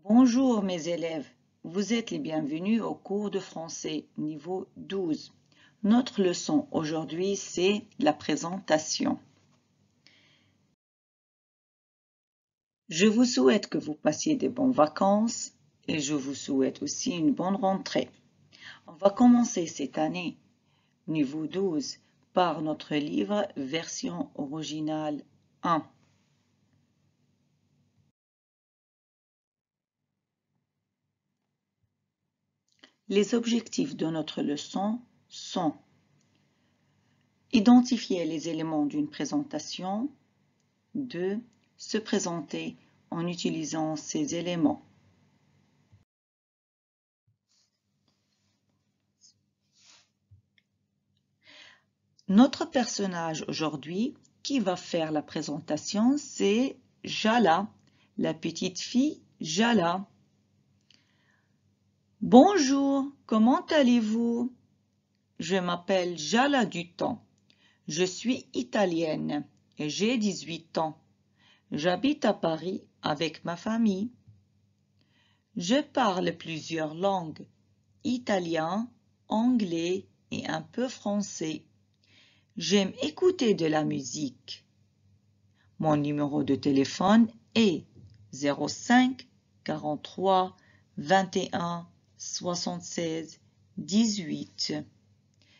Bonjour mes élèves, vous êtes les bienvenus au cours de français niveau 12. Notre leçon aujourd'hui c'est la présentation. Je vous souhaite que vous passiez des bonnes vacances et je vous souhaite aussi une bonne rentrée. On va commencer cette année niveau 12 par notre livre version originale 1. Les objectifs de notre leçon sont identifier les éléments d'une présentation. 2. Se présenter en utilisant ces éléments. Notre personnage aujourd'hui qui va faire la présentation, c'est Jala, la petite fille Jala. Bonjour, comment allez-vous? Je m'appelle Jala Duton. Je suis italienne et j'ai 18 ans. J'habite à Paris avec ma famille. Je parle plusieurs langues, italien, anglais et un peu français. J'aime écouter de la musique. Mon numéro de téléphone est 05 43 21 76 18.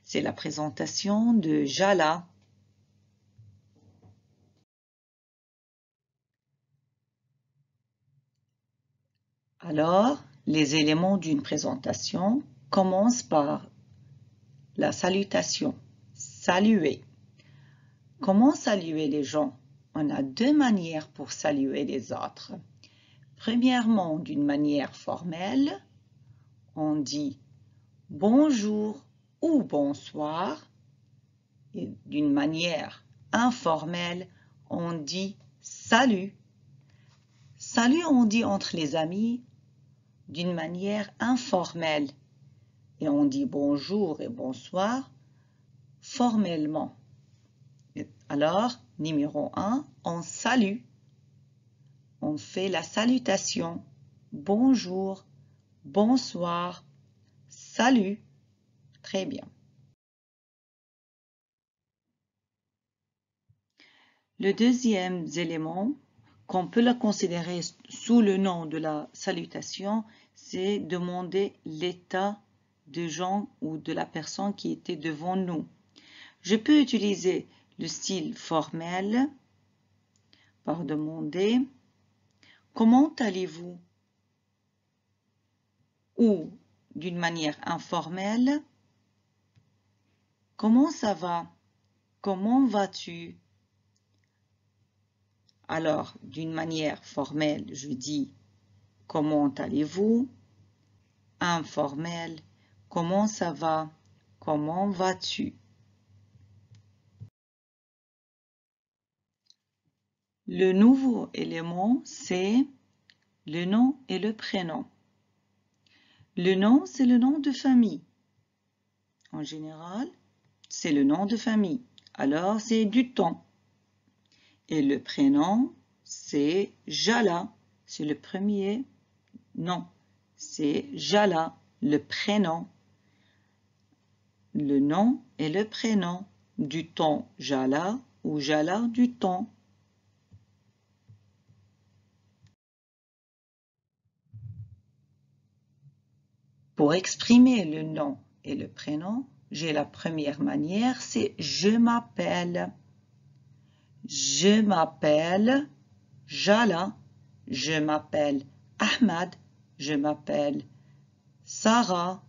C'est la présentation de Jala. Alors, les éléments d'une présentation commencent par la salutation. Saluer. Comment saluer les gens? On a deux manières pour saluer les autres. Premièrement, d'une manière formelle, on dit bonjour ou bonsoir. Et d'une manière informelle, on dit salut. Salut, on dit entre les amis d'une manière informelle. Et on dit bonjour et bonsoir formellement. Alors, numéro 1, on salue. On fait la salutation. Bonjour, bonsoir, salut. Très bien. Le deuxième élément, qu'on peut la considérer sous le nom de la salutation, c'est demander l'état de gens ou de la personne qui était devant nous. Je peux utiliser le style formel par demander « Comment allez-vous » ou d'une manière informelle « Comment ça va? Comment vas-tu » Alors, d'une manière formelle, je dis « Comment allez-vous » Informelle « Comment ça va? Comment vas-tu » Le nouveau élément, c'est le nom et le prénom. Le nom, c'est le nom de famille. En général, c'est le nom de famille. Alors, c'est Duton. Et le prénom, c'est Jala. C'est le premier nom. C'est Jala, le prénom. Le nom et le prénom. Duton Jala ou Jala Duton. Pour exprimer le nom et le prénom, j'ai la première manière, c'est je m'appelle. Je m'appelle Jala. Je m'appelle Ahmad. Je m'appelle Sarah.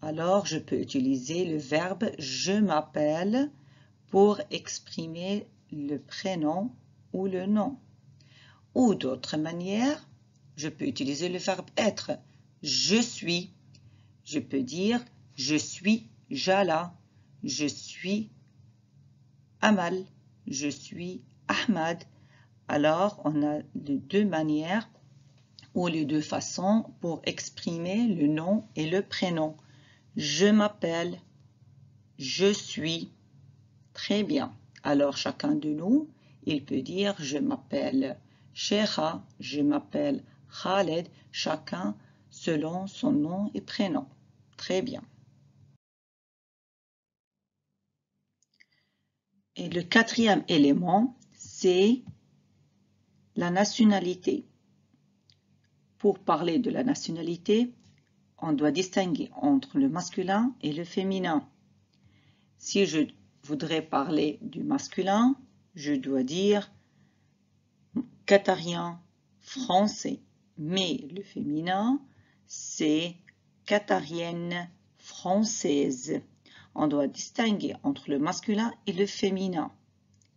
Alors, je peux utiliser le verbe je m'appelle pour exprimer le prénom ou le nom. Ou d'autres manières, je peux utiliser le verbe être. Je suis. Je peux dire je suis Jala, je suis Amal, je suis Ahmad. Alors, on a les deux manières ou les deux façons pour exprimer le nom et le prénom. Je m'appelle, je suis. Très bien. Alors, chacun de nous, il peut dire je m'appelle Sheikha, je m'appelle Khaled, chacun selon son nom et prénom. Très bien. Et le quatrième élément, c'est la nationalité. Pour parler de la nationalité, on doit distinguer entre le masculin et le féminin. Si je voudrais parler du masculin, je dois dire qatarien français. Mais le féminin, c'est qatarienne française. On doit distinguer entre le masculin et le féminin.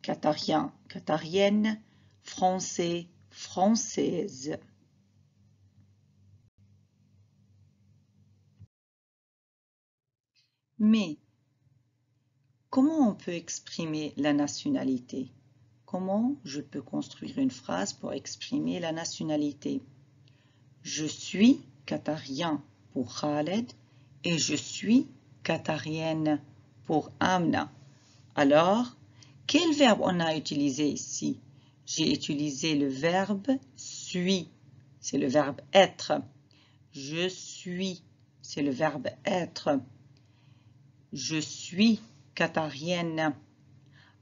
Qatarien, qatarienne, français, française. Mais comment on peut exprimer la nationalité? Comment je peux construire une phrase pour exprimer la nationalité? Je suis qatarien pour Khaled et je suis qatarienne pour Amna. Alors, quel verbe on a utilisé ici? J'ai utilisé le verbe suis. C'est le verbe être. Je suis. C'est le verbe être. Je suis qatarienne.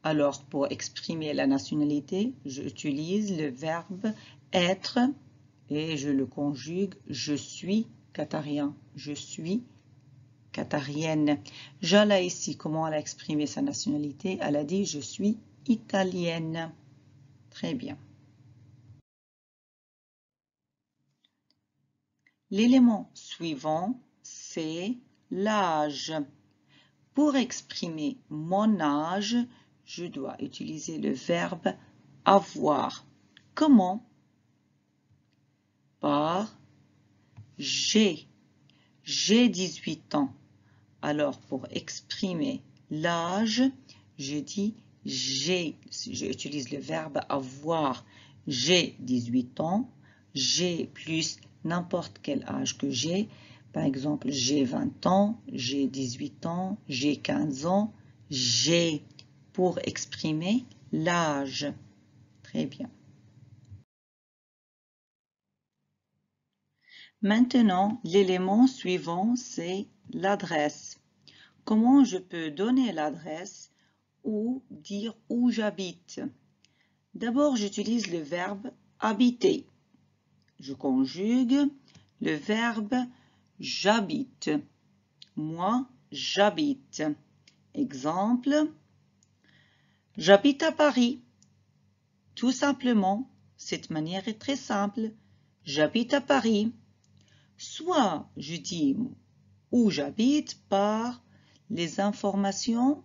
Alors, pour exprimer la nationalité, j'utilise le verbe être et je le conjugue. Je suis qatarien. Je suis qatarienne. Jala ici, comment elle a exprimé sa nationalité? Elle a dit « Je suis italienne ». Très bien. L'élément suivant, c'est l'âge. Pour exprimer mon âge, je dois utiliser le verbe avoir. Comment? Par j'ai. J'ai 18 ans. Alors, pour exprimer l'âge, je dis j'utilise le verbe avoir. J'ai 18 ans. J'ai plus n'importe quel âge que j'ai. Par exemple, j'ai 20 ans, j'ai 18 ans, j'ai 15 ans. J'ai pour exprimer l'âge. Très bien. Maintenant, l'élément suivant, c'est l'adresse. Comment je peux donner l'adresse ou dire où j'habite? D'abord, j'utilise le verbe habiter. Je conjugue le verbe j'habite. Moi, j'habite. Exemple, j'habite à Paris. Tout simplement, cette manière est très simple. J'habite à Paris. Soit je dis où j'habite par les informations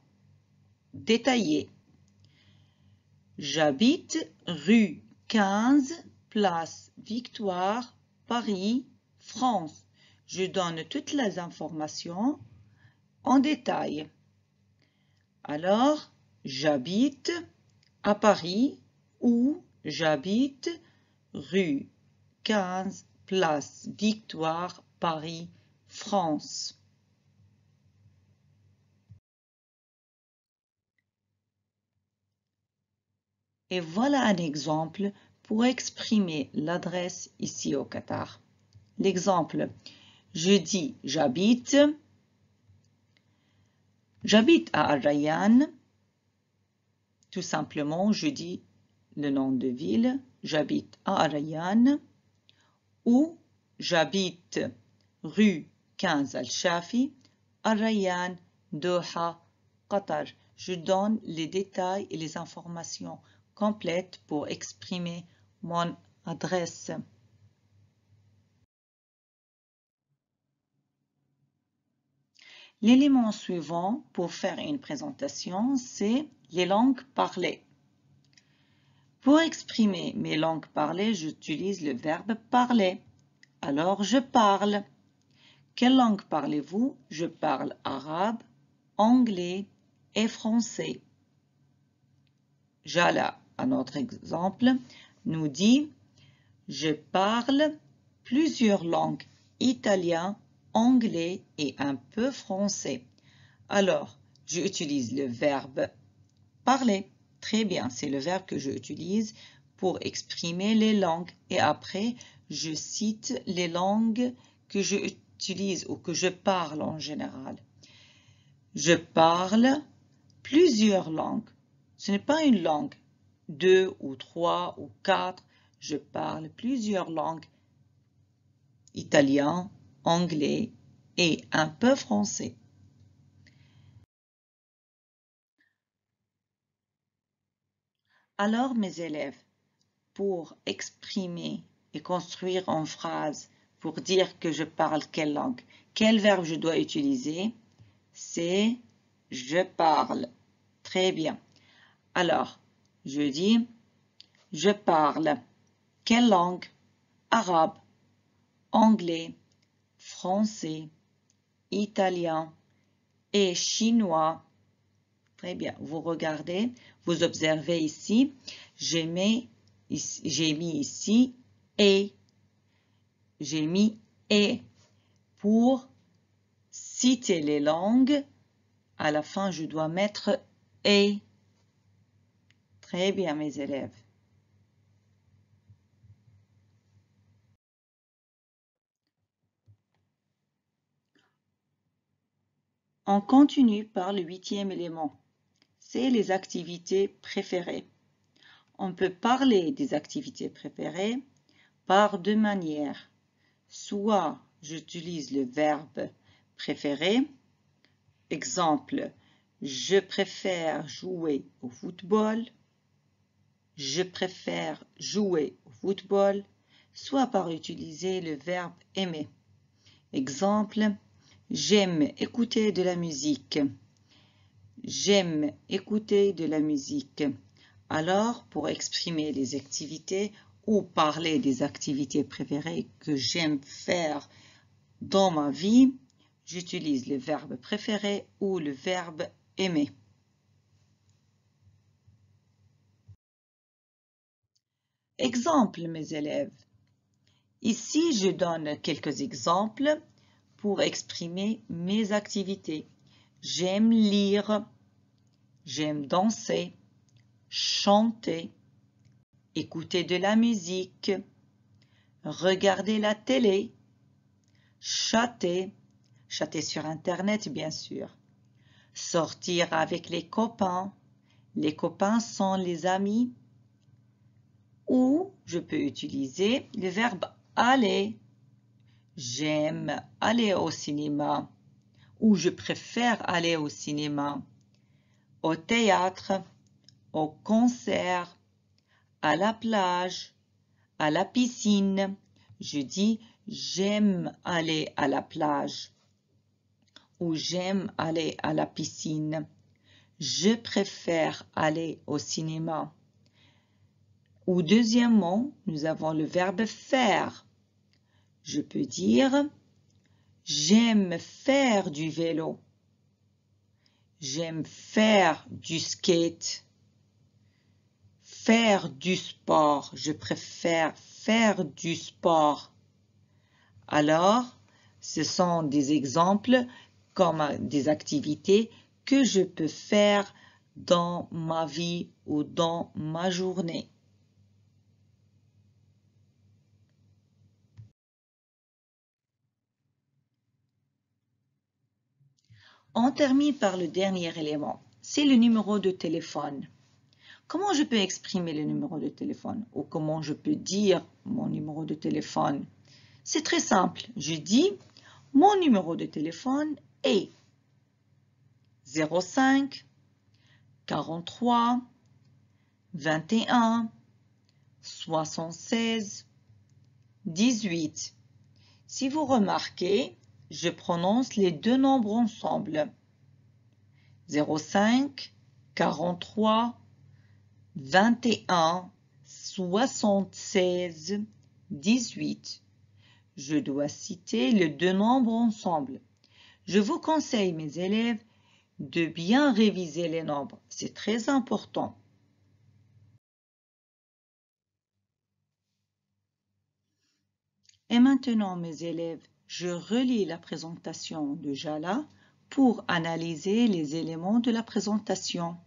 détaillées. J'habite rue 15, place Victoire, Paris, France. Je donne toutes les informations en détail. Alors, j'habite à Paris ou j'habite rue 15, place Victoire, Paris, France. Et voilà un exemple pour exprimer l'adresse ici au Qatar. L'exemple, je dis j'habite à Al Rayyan. Tout simplement, je dis le nom de ville, j'habite à Al Rayyan. Ou j'habite rue 15 Al-Shafi, Al Rayyan, Doha, Qatar. Je donne les détails et les informations complètes pour exprimer mon adresse. L'élément suivant pour faire une présentation, c'est les langues parlées. Pour exprimer mes langues parlées, j'utilise le verbe parler. Alors, je parle. Quelle langue parlez-vous? Je parle arabe, anglais et français. Jala, un autre exemple, nous dit « Je parle plusieurs langues, italien, anglais et un peu français. » Alors, j'utilise le verbe « parler ». Très bien, c'est le verbe que j'utilise pour exprimer les langues. Et après, je cite les langues que j'utilise ou que je parle en général. Je parle plusieurs langues. Ce n'est pas une langue, 2 ou 3 ou 4. Je parle plusieurs langues. Italien, anglais et un peu français. Alors, mes élèves, pour exprimer et construire en phrase, pour dire que je parle quelle langue, quel verbe je dois utiliser? C'est je parle. Très bien. Alors, je dis je parle. Quelle langue? Arabe, anglais, français, italien et chinois. Très bien. Vous regardez, vous observez ici. J'ai mis ici et. J'ai mis et pour citer les langues. À la fin, je dois mettre et. Très bien, mes élèves. On continue par le 8e élément. C'est les activités préférées. On peut parler des activités préférées par deux manières. Soit j'utilise le verbe préféré. Exemple, je préfère jouer au football. Je préfère jouer au football. Soit par utiliser le verbe aimer. Exemple, j'aime écouter de la musique. J'aime écouter de la musique. Alors, pour exprimer les activités ou parler des activités préférées que j'aime faire dans ma vie, j'utilise le verbe préféré ou le verbe aimer. Exemple, mes élèves. Ici, je donne quelques exemples pour exprimer mes activités. J'aime lire, j'aime danser, chanter, écouter de la musique, regarder la télé, chatter sur Internet bien sûr, sortir avec les copains sont les amis, ou je peux utiliser le verbe aller. J'aime aller au cinéma ou je préfère aller au cinéma, au théâtre, au concert, à la plage, à la piscine. Je dis j'aime aller à la plage ou j'aime aller à la piscine. Je préfère aller au cinéma. Ou deuxièmement, nous avons le verbe faire. Je peux dire j'aime faire du vélo. J'aime faire du skate. Faire du sport. Je préfère faire du sport. Alors, ce sont des exemples comme des activités que je peux faire dans ma vie ou dans ma journée. On termine par le dernier élément. C'est le numéro de téléphone. Comment je peux exprimer le numéro de téléphone ou comment je peux dire mon numéro de téléphone? C'est très simple. Je dis mon numéro de téléphone est 05 43 21 76 18. Si vous remarquez, je prononce les deux nombres ensemble. 05 43 21 76 18. Je dois citer les deux nombres ensemble. Je vous conseille, mes élèves, de bien réviser les nombres. C'est très important. Et maintenant, mes élèves, je relis la présentation de Jala pour analyser les éléments de la présentation.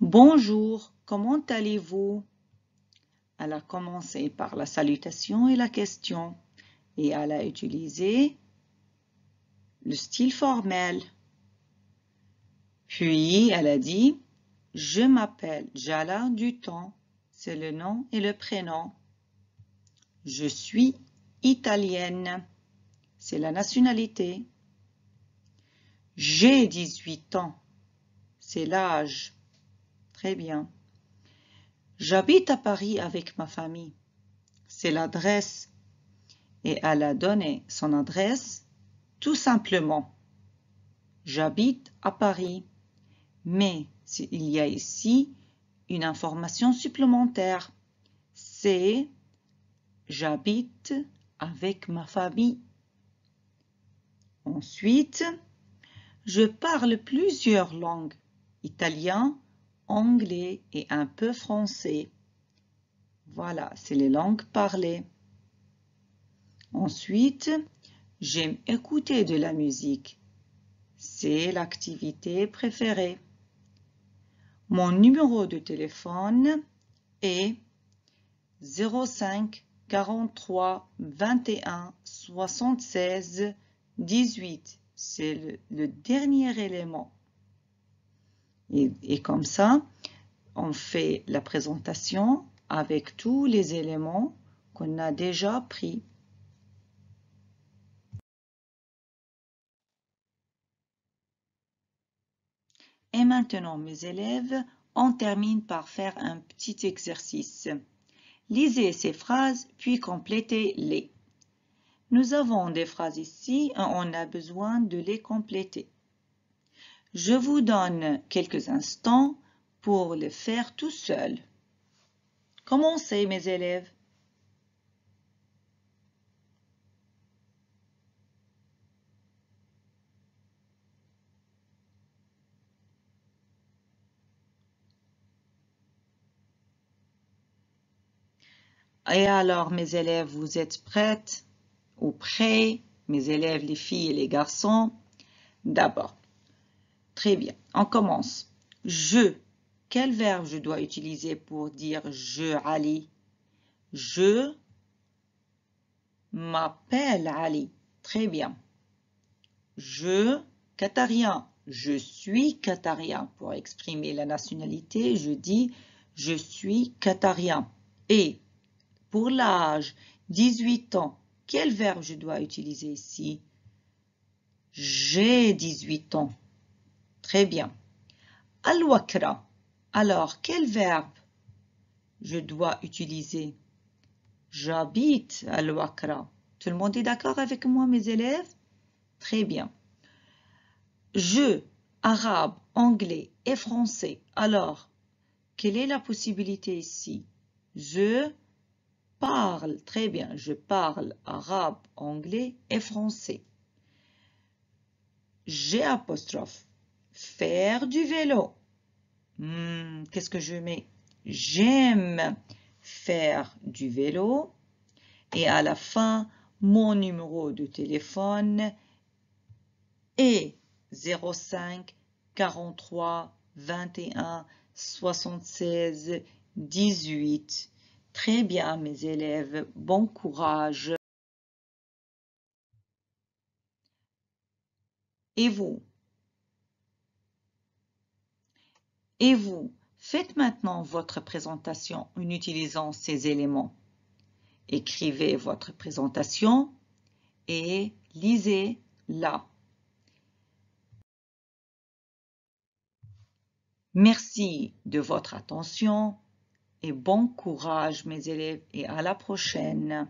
Bonjour, comment allez-vous? Elle a commencé par la salutation et la question et elle a utilisé le style formel. Puis, elle a dit « Je m'appelle Jala du temps ». C'est le nom et le prénom. « Je suis italienne ». C'est la nationalité. « J'ai 18 ans ». C'est l'âge. Très bien. « J'habite à Paris avec ma famille ». C'est l'adresse. Et elle a donné son adresse tout simplement. « J'habite à Paris ». Mais il y a ici une information supplémentaire. C'est « J'habite avec ma famille ». Ensuite, je parle plusieurs langues, italien, anglais et un peu français. Voilà, c'est les langues parlées. Ensuite, j'aime écouter de la musique. C'est l'activité préférée. Mon numéro de téléphone est 05 43 21 76 18. C'est le dernier élément. Et comme ça, on fait la présentation avec tous les éléments qu'on a déjà pris. Et maintenant, mes élèves, on termine par faire un petit exercice. Lisez ces phrases, puis complétez-les. Nous avons des phrases ici et on a besoin de les compléter. Je vous donne quelques instants pour le faire tout seul. Commencez, mes élèves. Et alors, mes élèves, vous êtes prêtes ou prêts? Mes élèves, les filles et les garçons. D'abord, très bien, on commence. Je. Quel verbe je dois utiliser pour dire je, Ali? Je m'appelle Ali. Très bien. Je, qatarien. Je suis qatarien. Pour exprimer la nationalité, je dis je suis qatarien. Et pour l'âge, 18 ans, quel verbe je dois utiliser ici? J'ai 18 ans. Très bien. Al-Wakra. Alors, quel verbe je dois utiliser? J'habite à Al-Wakra. Tout le monde est d'accord avec moi, mes élèves? Très bien. Je, arabe, anglais et français. Alors, quelle est la possibilité ici? Je parle, très bien, je parle arabe, anglais et français. J'ai apostrophe. Faire du vélo. Qu'est-ce que je mets? J'aime faire du vélo. Et à la fin, mon numéro de téléphone est 05 43 21 76 18. Très bien, mes élèves, bon courage. Et vous? Et vous, faites maintenant votre présentation en utilisant ces éléments. Écrivez votre présentation et lisez-la. Merci de votre attention et bon courage mes élèves et à la prochaine.